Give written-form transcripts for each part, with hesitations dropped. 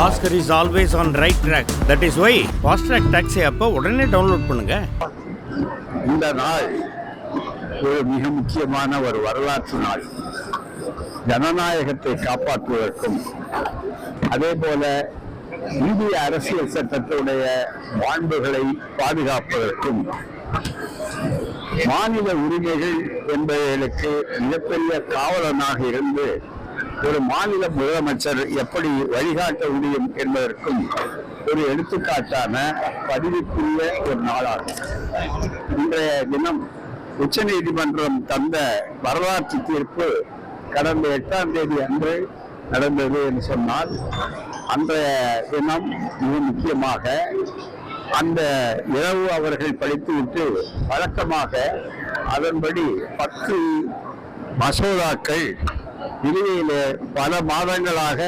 Oscar is always on right track. That is why Fast Track Taxi அப்போ உடனே download பண்ணுங்க. இந்த நாள் ஒரு மிக முக்கியமான ஒரு வரலாற்று நாள். ஜனநாயகத்தை காப்பாற்றுவதற்கும் அதே போல இந்திய அரசியல் சட்டத்துடைய மாண்புகளை பாதுகாப்பதற்கும் மாநில உரிமைகள் என்பவர்களுக்கு மிகப்பெரிய காவலனாக இருந்து ஒரு மாநில முதலமைச்சர் எப்படி வழிகாட்ட முடியும் என்பதற்கும் ஒரு எடுத்துக்காட்டான பதிவுக்குரிய ஒரு நாளாகும். இன்றைய தினம் உச்ச நீதிமன்றம் தந்த வரலாற்று தீர்ப்பு கடந்த 8ஆம் தேதி அன்று நடந்தது என்று சொன்னால், அன்றைய தினம் மிக முக்கியமாக அந்த இரவு அவர்கள் படித்துவிட்டு வழக்கமாக அதன்படி 10 மசோதாக்கள் நிலுவையிலே பல மாதங்களாக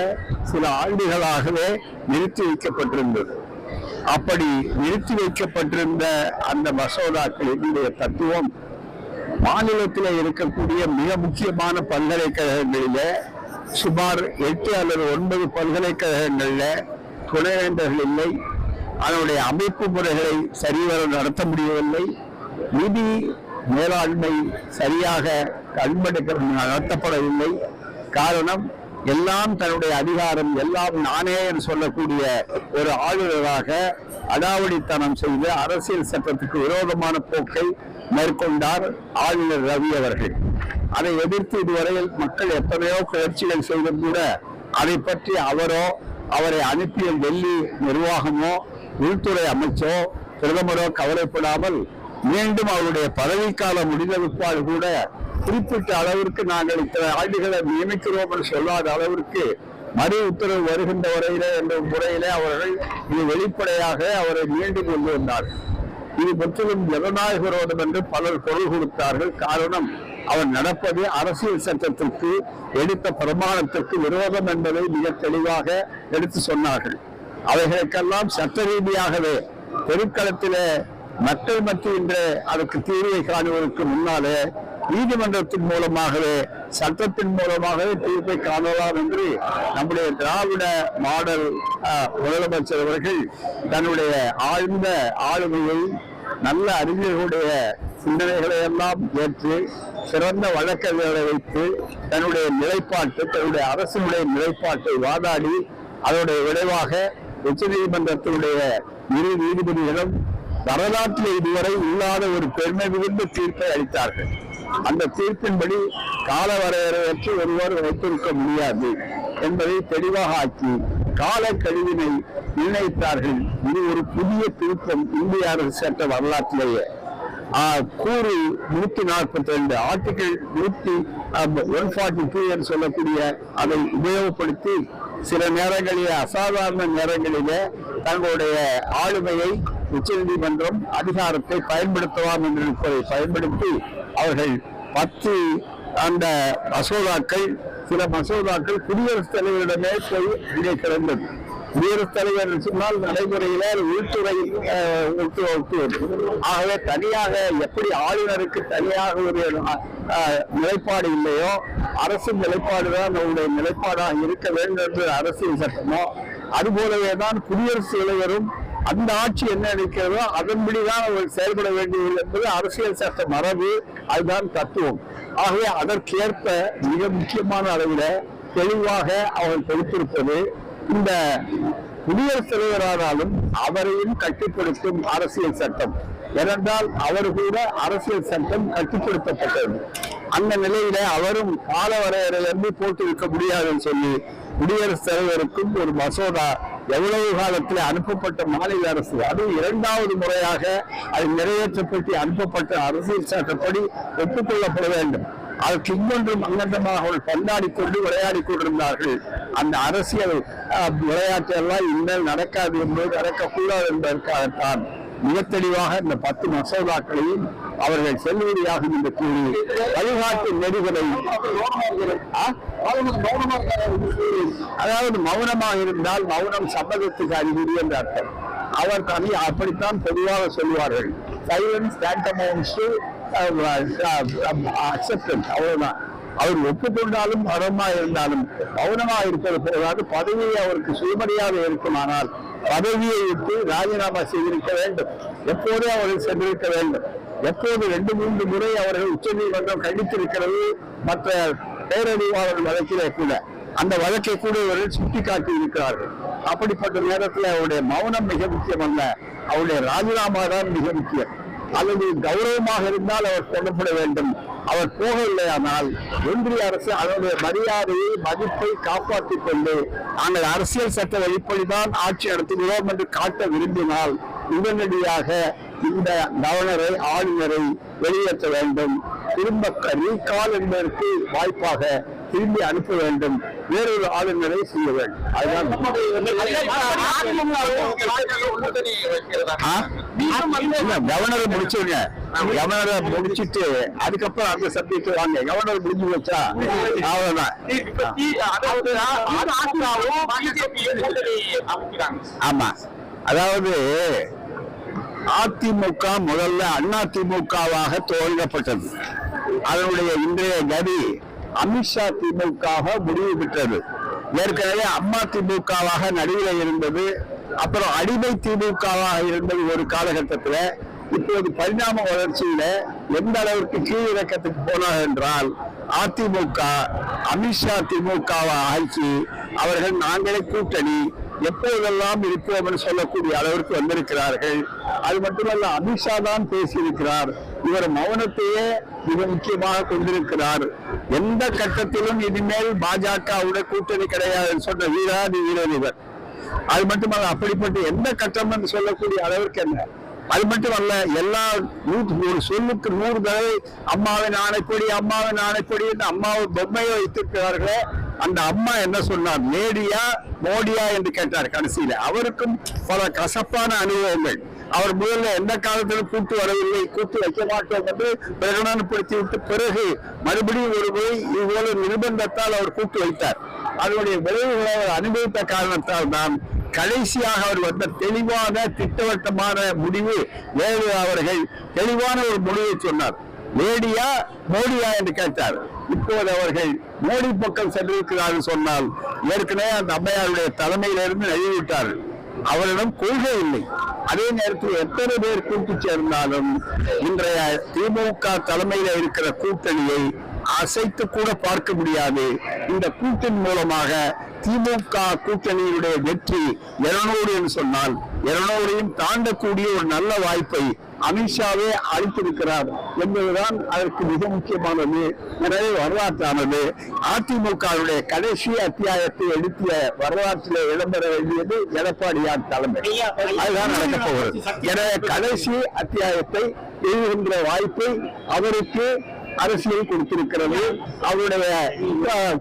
சில ஆண்டுகளாகவே நிறுத்தி வைக்கப்பட்டிருந்தது. அப்படி நிறுத்தி வைக்கப்பட்டிருந்த அந்த மசோதாக்களினுடைய தத்துவம் மாநிலத்தில் இருக்கக்கூடிய மிக முக்கியமான பல்கலைக்கழகங்களிலே சுமார் 8 அல்லது 9 பல்கலைக்கழகங்களில் துணைவேந்தர்கள் இல்லை, அதனுடைய அமைப்பு முறைகளை சரிவர நடத்த முடியவில்லை, நிதி மேலாண்மை சரியாக நடத்தப்படவில்லை. காரணம், எல்லாம் தன்னுடைய அதிகாரம், எல்லாம் நானே என்று சொல்லக்கூடிய ஒரு ஆளுநராக அடாவடித்தனம் செய்து அரசியல் சட்டத்துக்கு விரோதமான போக்கை மேற்கொண்டார் ஆளுநர் ரவி அவர்கள். அதை எதிர்த்து இதுவரையில் மக்கள் எத்தனையோ கிளர்ச்சிகள் செய்தும் கூட அதை பற்றி அவரோ அவரை அனுப்பிய டெல்லி நிர்வாகமோ உள்துறை அமைச்சோ பிரதமரோ கவலைப்படாமல் மீண்டும் அவருடைய பதவிக்காலம் முடிந்த பிற்பாடு கூட குறிப்பிட்ட அளவிற்கு நாங்கள் இத்தனை ஆண்டுகளை நியமிக்கிறோம் என்று சொல்லாத அளவிற்கு மறு உத்தரவு வருகின்ற வரையிலே என்ற முறையிலே அவர்கள் இது வெளிப்படையாக அவரை மீண்டும் கொண்டு வந்தார்கள். இது முற்றிலும் ஜனநாயக விரோதம் என்று பலர் பொருள் கொடுத்தார்கள். காரணம், அவர் நடப்பது அரசியல் சட்டத்திற்கு எடுத்த பிரமாணத்திற்கு விரோதம் என்பதை மிக தெளிவாக எடுத்து சொன்னார்கள். அவைகளுக்கெல்லாம் சட்ட ரீதியாகவே தெருக்களத்திலே மக்கள் மத்தியின்றே அதற்கு தீர்வை காணுவதற்கு முன்னாலே நீதிமன்றத்தின் மூலமாகவே சட்டத்தின் மூலமாகவே தீர்ப்பை காணலாம் என்று நம்முடைய திராவிட மாடல் முதலமைச்சர் அவர்கள் தன்னுடைய ஆழ்ந்த ஆளுமையை, நல்ல அறிஞர்களுடைய சிந்தனைகளை எல்லாம் ஏற்று சிறந்த வழக்கறிஞர்களை வைத்து தன்னுடைய நிலைப்பாட்டு, தன்னுடைய அரசினுடைய நிலைப்பாட்டை வாதாடி அதனுடைய விளைவாக உச்ச நீதிமன்றத்தினுடைய இரு நீதிபதிகளும் வரலாற்றில் இதுவரை இல்லாத ஒரு பெருமை மிகுந்த தீர்ப்பை அளித்தார்கள். அந்த தீர்ப்பின்படி கால வரையறையற்று ஒருவர் வைத்திருக்க முடியாது என்பதை தெளிவாக ஆக்கி கால கழிவினை நிர்ணயித்தார்கள். இது ஒரு புதிய திருப்பம் இந்திய அரசு சட்ட வரலாற்றிலேயே. கூறு 142 ஆர்டிகிள் 142 என்று சொல்லக்கூடிய அதை உபயோகப்படுத்தி சில நேரங்களிலே, அசாதாரண நேரங்களிலே தங்களுடைய ஆளுமையை உச்ச நீதிமன்றம் அதிகாரத்தை பயன்படுத்தலாம் என்று இருப்பதை பயன்படுத்தி அவர்கள் 10 அந்த மசோதாக்கள், சில மசோதாக்கள் குடியரசுத் தலைவரிடமே போய் இங்கே கிடந்தது. குடியரசுத் தலைவர் சொன்னால் நடைமுறையில உள்துறை ஆகவே தனியாக எப்படி ஆளுநருக்கு தனியாக ஒரு நிலைப்பாடு இல்லையோ, அரசு நிலைப்பாடுதான் நம்முடைய நிலைப்பாடாக இருக்க வேண்டும் என்று அரசியல் சட்டமோ, அதுபோலவேதான் குடியரசுத் தலைவரும் அந்த ஆட்சி என்ன இருக்கிறதோ அதன்படிதான் அவர் செயல்பட வேண்டியது என்பது அரசியல் சட்ட மரபு, அதுதான் தத்துவம். ஆகவே அதற்கேற்ப மிக முக்கியமான அளவில் தெளிவாக அவர் கொடுத்திருப்பது, இந்த குடியரசுத் தலைவரானாலும் அவரையும் கட்டுப்படுத்தும் அரசியல் சட்டம். ஏனென்றால் அவர் கூட அரசியல் சட்டம் கட்டுப்படுத்தப்பட்டது. அந்த நிலையில அவரும் கால வரையறையிலிருந்து போட்டிருக்க முடியாதுன்னு சொல்லி குடியரசுத் தலைவருக்கும் ஒரு மசோதா எவ்வளவு காலத்தில் அனுப்பப்பட்ட மாநில அரசு, அது 2வது முறையாக அது நிறைவேற்றப்பட்டு அனுப்பப்பட்ட அரசியல் சட்டப்படி ஒப்புக்கொள்ளப்பட வேண்டும். அதற்கு இங்கொன்றும் அங்கன்றமாக அவர்கள் கொண்டாடி கொண்டு விளையாடி கொண்டிருந்தார்கள். அந்த அரசியல் விளையாட்டெல்லாம் இனிமேல் நடக்காது என்பது, நடக்கக்கூடாது என்பதற்காகத்தான் மிக தெளிவாக இந்த 10 மசோதாக்களையும் அவர்கள் செல்லுபடியாகும் என்று கூறி வழிகாட்டு நெறிகளை, அதாவது மௌனமாக இருந்தால் மௌனம் சம்மதத்துக்கு அறிகுறி என்று அர்த்தம். அவர் தனி அப்படித்தான் பொதுவாக சொல்வார்கள். சைலன்ஸ் tantamount to acceptance, அவ்வளவுதான். அவர் ஒப்புக்கொண்டாலும் மரமா இருந்தாலும் மௌனமா இருப்பது போதாது. பதவியை அவருக்கு சுயமரியாதை இருக்குமானால் பதவியை விட்டு ராஜினாமா செய்திருக்க வேண்டும். எப்போதே அவர்கள் சென்றிருக்க வேண்டும். எப்போது 2-3 முறை அவர்கள் உச்ச நீதிமன்றம் கண்டித்திருக்கிறது. மற்ற பேரறிவாளர் வழக்கிலே கூட அந்த வழக்கை கூட இவர்கள் சுட்டிக்காட்டி இருக்கிறார்கள். அப்படிப்பட்ட நேரத்தில் அவருடைய மௌனம் மிக முக்கியம் அல்ல, அவருடைய ராஜினாமா தான் மிக முக்கியம். அல்லது கௌரவமாக இருந்தால் அவர் கொல்லப்பட வேண்டும். அவர் போகவில்லையானால் ஒன்றிய அரசு அதனுடைய மரியாதையை மதிப்பை காப்பாற்றிக் கொண்டு நாங்கள் அரசியல் சட்ட வழிப்படிதான் ஆட்சி நடத்துகிறோம் என்று காட்ட விரும்பினால் உடனடியாக இந்த கவர்னரை ஆளுநரை வெளியேற்ற வேண்டும். திரும்ப ரீகால் என்பதற்கு வாய்ப்பாக திரும்பி அனுப்ப வேண்டும். வேறொரு ஆளுநரை செய்ய வேண்டும். அதுதான் கவர்னரை முடிச்சுங்க. கவர்னரை முடிச்சிட்டு அதுக்கப்புறம் அந்த சப்ஜெக்ட் வாங்க. கவர்னர் முடிஞ்சு வச்சா அவ்வளவுதான். ஆமா, அதாவது அதிமுக முதல்ல அதிமுகவாக துவங்கப்பட்டது. அதனுடைய இன்றைய கதி அமித்ஷா திமுகவாக முடிவு பெற்றது. ஏற்கனவே அம்மா திமுகவாக நடுவில் இருந்தது. அப்புறம் அடிமை திமுகவாக இருந்தது ஒரு காலகட்டத்தில். இப்போது பரிணாம வளர்ச்சியில எந்த அளவிற்கு கீழிறக்கத்துக்கு போனார் என்றால் அதிமுக அமித்ஷா திமுகவை ஆக்கி அவர்கள் நாங்களே கூட்டணி எப்போதெல்லாம் இருப்போம் என்று சொல்லக்கூடிய அளவிற்கு வந்திருக்கிறார்கள். அது மட்டுமல்ல, அமித்ஷா தான் பேசியிருக்கிறார். இவர் மௌனத்தையே மிக முக்கியமாக கொண்டிருக்கிறார். எந்த கட்டத்திலும் இனிமேல் பாஜகவுடைய கூட்டணி கிடையாது சொன்ன வீராதி வீரர் இவர். அது மட்டுமல்ல, அப்படிப்பட்ட எந்த கட்டம் என்று சொல்லக்கூடிய அளவிற்கு என்ன. அது மட்டுமல்ல, எல்லா ஒரு சொல்லுக்கு 100 தடவை அம்மாவின் ஆணைப்படி அம்மாவின் ஆணைப்படி என்று அம்மாவை பொம்மையை வைத்திருக்கிறார்களே, அந்த அம்மா என்ன சொன்னார்? லேடியா மோடியா என்று கேட்டார். கடைசியில அவருக்கும் பல கசப்பான அனுபவங்கள். அவர் முதல்ல எந்த காலத்திலும் கூட்டு வரவில்லை, கூட்டு வைக்க மாட்டோம் என்று பிரகடனப்படுத்திவிட்டு பிறகு மறுபடியும் ஒரு முறை இதுபோல நிர்பந்தத்தால் அவர் கூட்டு வைத்தார். அதனுடைய விளைவுகளை அவர் அனுபவித்த காரணத்தால் தான் கடைசியாக அவர் வந்த தெளிவான திட்டவட்டமான முடிவு. வேறு அவர்கள் தெளிவான ஒரு முடிவை சொன்னார். லேடியா மோடியா என்று கேட்டார். இப்போது அவர்கள் மோடி பக்கம் சென்றிருக்கிறார்கள் சொன்னால் ஏற்கனவே அந்த அம்மையாருடைய தலைமையிலிருந்து நழுவிவிட்டார்கள். அவரிடம் கொள்கை இல்லை. அதே நேரத்தில் எத்தனை பேர் கூட்டு சேர்ந்தாலும் இன்றைய திமுக தலைமையில இருக்கிற கூட்டணியை அசைத்து கூட பார்க்க முடியாது. இந்த கூட்டின் மூலமாக திமுக கூட்டணியினுடைய வெற்றி 200 என்று சொன்னால் 200ஐயும் தாண்டக்கூடிய ஒரு நல்ல வாய்ப்பை அமித்ஷாவே அளித்திருக்கிறார் என்பதுதான் அதற்கு மிக முக்கியமானது. எனவே வரலாற்றானது அதிமுகவுடைய கடைசி அத்தியாயத்தை எழுப்பிய வரலாற்றிலே இடம்பெற வேண்டியது எடப்பாடியார் தலைமை. அதுதான் நடக்கப் போகிறது. எனவே கடைசி அத்தியாயத்தை எழுதுகின்ற வாய்ப்பை அவருக்கு அரசியல் கொடுத்திருக்கிறது. அவருடைய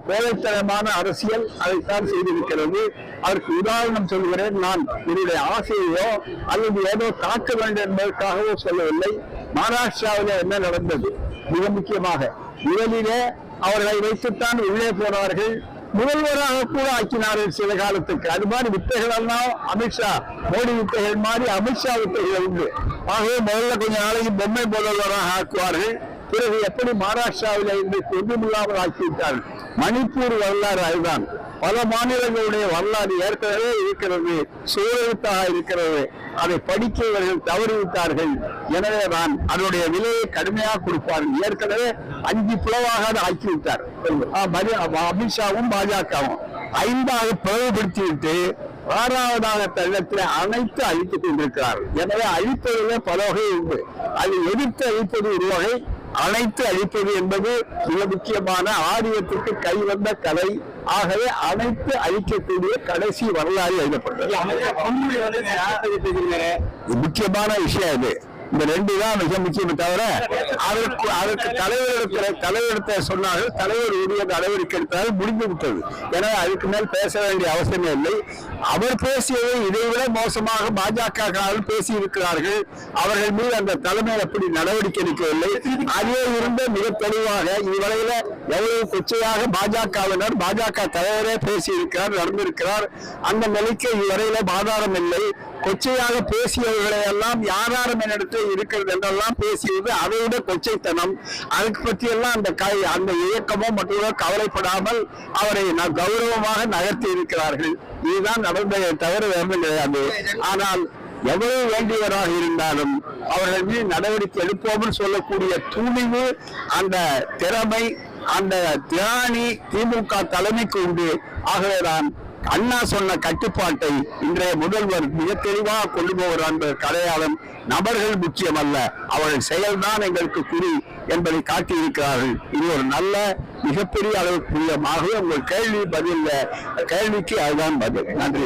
கோழைத்தனமான அரசியல் அதைத்தான் செய்திருக்கிறது. அதற்கு உதாரணம் சொல்கிறேன். நான் என்னுடைய ஆசையோ அல்லது ஏதோ தாக்க வேண்டும் என்பதற்காகவோ சொல்லவில்லை. மகாராஷ்டிராவில் என்ன நடந்தது? மிக முக்கியமாக முதலிலே அவர்களை வைத்துத்தான் உள்ளே போனார்கள். முதல்வராக கூட ஆக்கினார்கள் சில காலத்துக்கு. அது மாதிரி வித்தைகள் எல்லாம் அமித்ஷா மோடி வித்தைகள் மாதிரி அமித்ஷா வித்தைகள் உண்டு. ஆகவே முதல்ல கொஞ்ச நாளைக்கு பொம்மை முதல்வராக ஆக்குவார்கள். பிறகு எப்படி மகாராஷ்டிராவில் இன்றைக்கு ஒன்றுமில்லாமல் ஆக்கிவிட்டார்கள். மணிப்பூர் வரலாறு அதுதான். பல மாநிலங்களுடைய வரலாறு ஏற்கனவே இருக்கிறது, சூழலுக்காக இருக்கிறது. அதை படிக்க இவர்கள் தவறிவிட்டார்கள். எனவே தான் அதனுடைய விலையை கடுமையாக கொடுப்பார்கள். ஏற்கனவே 5 பிளவாக அதை ஆக்கிவிட்டார் அமித்ஷாவும் பாஜகவும். 5ஆக பிளவுபடுத்திவிட்டு 6வதாக தள்ளத்தில் அனைத்து அழித்துக் கொண்டிருக்கிறார்கள். எனவே அழிப்பதிலே பல வகை உண்டு. அதை எதிர்த்து அழிப்பது ஒரு வகை, அனைத்து அழிப்பது என்பது மிக முக்கியமான ஆரியத்துக்கு கைவந்த கலை. ஆகவே அனைத்து அழிக்கக்கூடிய கடைசி வரலாறு எழுதப்பட்டது. முக்கியமான விஷயம் இது. இந்த 2 தான் மிக முக்கியம். தவிர அதற்கு தலைவரிடத்தை சொன்னார்கள். தலைவர் உரிய நடவடிக்கை எடுத்தால் முடிந்து விட்டது. எனவே அதுக்கு மேல் பேச வேண்டிய அவசியமே இல்லை. அவர் பேசியதை இதைவிட மோசமாக பாஜக பேசி இருக்கிறார்கள். அவர்கள் மீது அந்த தலைமை அப்படி நடவடிக்கை எடுக்கவில்லை. அதே இருந்த மிக தெளிவாக இதுவரையில எவ்வளவு கொச்சையாக பாஜகவினர், பாஜக தலைவரே பேசியிருக்கிறார், நடந்திருக்கிறார். அந்த நிலைக்கு இதுவரையில ஆதாரம் இல்லை. கொச்சையாக பேசியவர்களை எல்லாம் யாராரும் என்னிடத்தில் இருக்கிறது என்றெல்லாம் பேசியது அதை விட கொச்சைத்தனம். அதுக்கு பற்றியெல்லாம் அந்த இயக்கமோ மற்றவர்களோ கவலைப்படாமல் அவரை கௌரவமாக நகர்த்தி இருக்கிறார்கள். இதுதான் நடந்ததை தவிர வேறு கிடையாது. ஆனால் எவ்வளவு வேண்டியவராக இருந்தாலும் அவர்கள் மீது நடவடிக்கை எடுப்போம்னு சொல்லக்கூடிய துணிவு, அந்த திறமை, அந்த திராணி திமுக தலைமைக்கு உண்டு. ஆகவேதான் அண்ணா சொன்ன கட்டுப்பாட்டை இன்றைய முதல்வர் மிக தெளிவாக கொண்டு போகிறார் என்ற அடையாளம். நபர்கள் முக்கியமல்ல, அவர்கள் செயல்தான் எங்களுக்கு குறி என்பதை காட்டியிருக்கிறார்கள். இது ஒரு நல்ல மிகப்பெரிய அளவுக்குரியமாகவே உங்கள் கேள்விக்கு அதுதான் பதில். நன்றி.